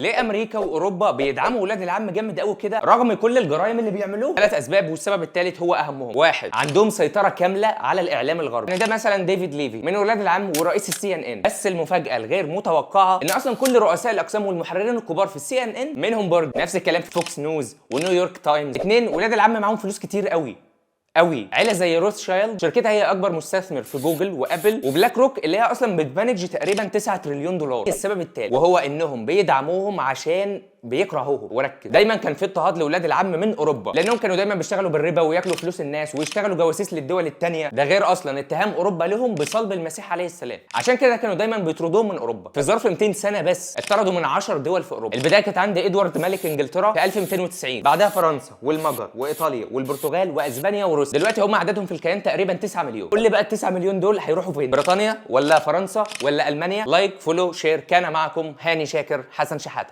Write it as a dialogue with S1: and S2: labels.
S1: ليه امريكا واوروبا بيدعموا ولاد العم جامد قوي كده رغم كل الجرائم اللي بيعملوها؟ 3 اسباب، والسبب الثالث هو اهمهم. واحد، عندهم سيطره كامله على الاعلام الغربي. يعني ده مثلا ديفيد ليفي من ولاد العم ورئيس السي ان ان. بس المفاجاه الغير متوقعه ان اصلا كل رؤساء الاقسام والمحررين الكبار في السي ان ان منهم برضه. نفس الكلام في فوكس نيوز ونيويورك تايمز. اتنين، ولاد العم معاهم فلوس كتير قوي. عيله زي روثشايلد شركتها هي اكبر مستثمر في جوجل وابل وبلاك روك اللي هي اصلا بتمانج تقريبا 9 تريليون دولار. السبب التالت وهو انهم بيدعموهم عشان بيكرهوهم. وركز، دايما كان في اضطهاد لاولاد العم من اوروبا لانهم كانوا دايما بيشتغلوا بالربا وياكلوا فلوس الناس ويشتغلوا جواسيس للدول الثانيه. ده غير اصلا اتهام اوروبا لهم بصلب المسيح عليه السلام. عشان كده كانوا دايما بيطردوهم من اوروبا. في ظرف 200 سنه بس اتطردوا من 10 دول في اوروبا. البدايه كانت عند ادوارد ملك انجلترا في 1290، بعدها فرنسا والمجر وايطاليا والبرتغال واسبانيا وروسيا. دلوقتي هم عددهم في الكيان تقريبا 9 مليون. قول لي بقى ال 9 مليون دول هيروحوا فين؟ بريطانيا ولا فرنسا ولا المانيا؟ لايك، فولو، شير. كان معكم هاني شاكر حسن شحاته.